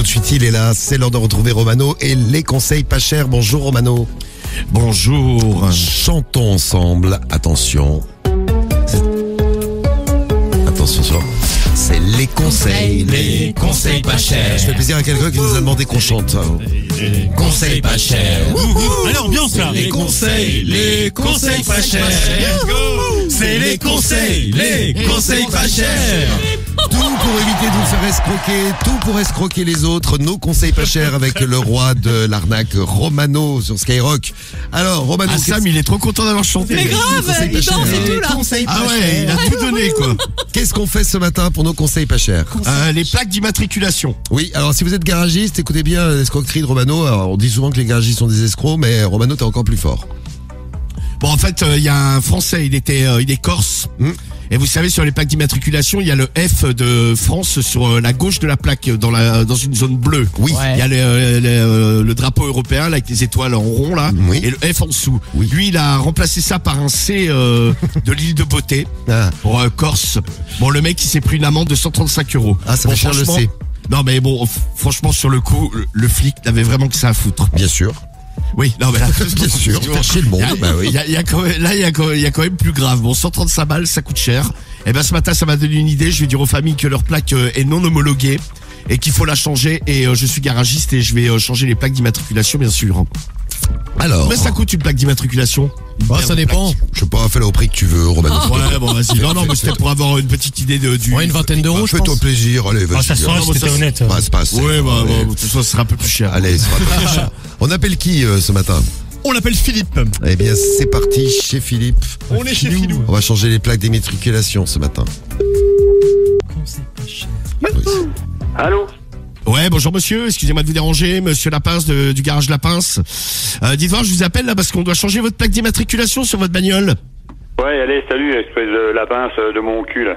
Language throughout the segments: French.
de suite, il est là. C'est l'heure de retrouver Romano et les conseils pas chers. Bonjour Romano. Bonjour. Chantons ensemble. Attention. Attention. C'est les conseils pas chers. Je fais plaisir à quelqu'un qui nous a demandé qu'on chante. Conseils pas chers. Allez, ambiance là. Les conseils pas chers. C'est les conseils pas chers. Tout pour éviter de vous faire escroquer, tout pour escroquer les autres. Nos conseils pas chers avec le roi de l'arnaque, Romano, sur Skyrock. Alors, Romano, Sam, il est trop content d'avoir chanté. Mais grave, il danse et tout là. Ah ouais, il a tout donné quoi. qu'est-ce qu'on fait ce matin pour nos conseils pas chers? Les plaques d'immatriculation. Oui, alors si vous êtes garagiste, écoutez bien l'escroquerie de Romano. Alors, on dit souvent que les garagistes sont des escrocs, mais Romano, t'es encore plus fort. Bon, en fait, il y a un Français, il est corse. Et vous savez, sur les plaques d'immatriculation, il y a le F de France sur la gauche de la plaque, dans une zone bleue. Oui. Ouais. Il y a le drapeau européen, là, avec les étoiles en rond, là. Oui. Et le F en dessous. Oui. Lui, il a remplacé ça par un C de l'île de Beauté. Ah. Pour Corse. Bon, le mec, il s'est pris une amende de 135 €. Ah, ça Bon, fait cher le franchement, C. Non, mais bon, franchement, sur le coup, le flic n'avait vraiment que ça à foutre. Bien sûr. Oui, non, mais là, Bien sûr. Faire chier le monde, bah oui. il y a quand même plus grave. Bon, 135 balles, ça coûte cher. Et ben, ce matin, ça m'a donné une idée. Je vais dire aux familles que leur plaque est non homologuée et qu'il faut la changer. Et je suis garagiste et je vais changer les plaques d'immatriculation, bien sûr. Alors. Mais ça coûte une plaque d'immatriculation? Bah, ça dépend. Je sais pas, fais-le au prix que tu veux, Romano. Ouais, bon, vas-y. Non, mais c'était pour avoir une petite idée du. Ouais, une vingtaine d'euros, je Fais-toi pense. plaisir, allez, vas-y. Ça se saurait si t'étais honnête. Bah, c'est pas assez. Ouais, bah, Allez. de toute façon, ce sera un peu plus cher. Allez, ça va pas plus cher. On appelle qui ce matin? On l'appelle Philippe. Eh bien, c'est parti chez Philippe. On est chez Philou. On va changer les plaques d'immatriculation ce matin. Oui. Allô? Ouais, bonjour monsieur, excusez-moi de vous déranger, monsieur Lapince du garage Lapince. Dites voir, je vous appelle là parce qu'on doit changer votre plaque d'immatriculation sur votre bagnole. Ouais, allez, salut, espèce de lapin de mon cul, là.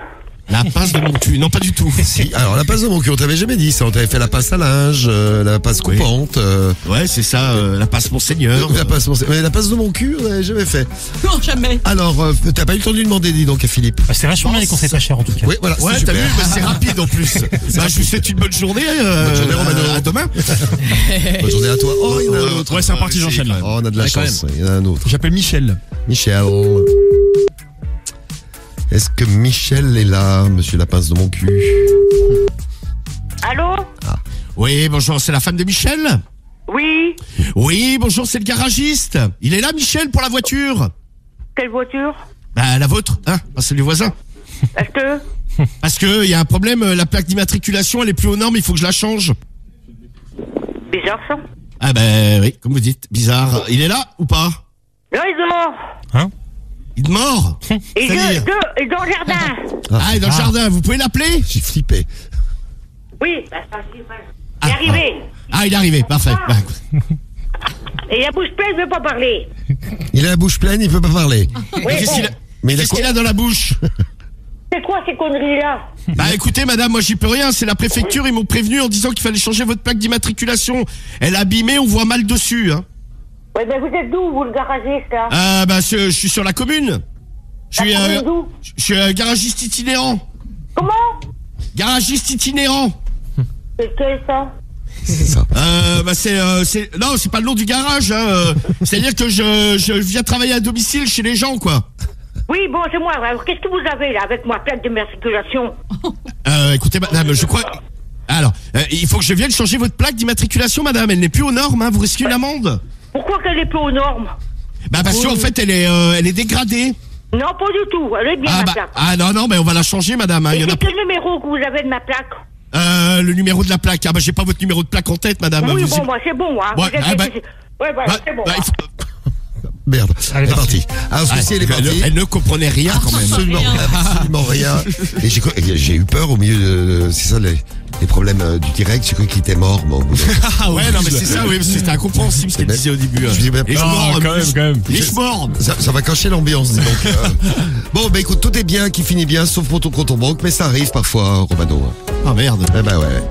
La pince de mon cul, non pas du tout. Si, alors la passe de mon cul, on t'avait jamais dit ça. On t'avait fait la passe à linge, la passe Oui. coupante. Ouais, c'est ça, la passe Monseigneur. Mais la passe de mon cul, on l'avait jamais fait. Non, jamais. Alors, t'as pas eu le temps de lui demander, dis donc, à Philippe. C'est vachement bien les conseils pas chers en tout cas. Oui, voilà, Ouais, c'est t'as super. vu, bah, c'est rapide en plus. Bah, je vous souhaite une bonne journée. Bonne journée, Romano. À demain. Bonne journée à toi. Oh, il y en a un autre. Ouais, c'est reparti, j'enchaîne là. Oh, on a de la Ouais, quand chance. Il y en a un autre. J'appelle Michel. Michel. Est-ce que Michel est là, monsieur la pince de mon cul? Allô? Oui, bonjour, c'est la femme de Michel. Oui? Oui, bonjour, c'est le garagiste. Il est là, Michel, pour la voiture. Quelle voiture? Bah, la vôtre, hein, c'est les voisins. Est-ce que? Parce que y a un problème, la plaque d'immatriculation, elle est plus aux normes, il faut que je la change. Bizarre, ça? Ah ben oui, comme vous dites, bizarre. Il est là ou pas? Non, il est dehors. Il est mort. Il C'est-à-dire est dans le jardin. Ah, il est dans le jardin, vous pouvez l'appeler? J'ai flippé. Oui, bah, c'est facile. Il est arrivé. Ah, il est arrivé, parfait. Bah, Et la bouche pleine, il veut pas parler. Il a la bouche pleine, il peut pas parler. Oui, qu'est-ce bon. qu'il a, Mais il a qu'est-ce quoi qu'il a dans la bouche? C'est quoi ces conneries-là? Bah écoutez madame, moi j'y peux rien, c'est la préfecture, ils m'ont prévenu en disant qu'il fallait changer votre plaque d'immatriculation. Elle est abîmée, on voit mal dessus, hein. Ouais, ben vous êtes d'où, vous, le garagiste, là? Bah je suis sur la commune. Je suis, La commune d'où? je suis garagiste itinérant. Comment? Garagiste itinérant. C'est quel, ça? C'est ça. Bah non, c'est pas le nom du garage, hein. C'est-à-dire que je viens travailler à domicile chez les gens, quoi. Oui, bon, c'est moi. Alors, qu'est-ce que vous avez, là, avec ma plaque d'immatriculation? Écoutez madame, je crois... Alors, il faut que je vienne changer votre plaque d'immatriculation, madame. Elle n'est plus aux normes, hein. Vous risquez une amende. Pourquoi qu'elle est pas aux normes? Bah parce qu'en fait, elle est dégradée. Non, pas du tout. Elle est bien, ma plaque. Non, mais on va la changer, madame. Hein. Et Il y en a c'est quel numéro que vous avez de ma plaque? le numéro de la plaque. Ah bah j'ai pas votre numéro de plaque en tête, madame. Oui, Vous bon, moi, c'est bon, hein. Ouais, Vous êtes- ah bah- Ouais, voilà, c'est bon. il hein. faut- Merde. Elle est parti. partie. Alors, ceci, elle est partie. Elle ne comprenait rien quand même. Absolument rien. Et j'ai eu peur au milieu de, c'est ça, les problèmes du direct. J'ai cru qu'il était mort, moi, au bout d'un moment. Ah ouais, non mais c'est ça, oui, parce que c'était incompréhensible ce qu'elle disait au début. Je dis, mais- Et je Non, mords, quand même. Et je mords. Ça va cacher l'ambiance, dis donc. Bon, bah écoute, tout est bien, qui finit bien, sauf pour ton compte en banque, mais ça arrive parfois, Romano. Ah merde. Eh ben ouais.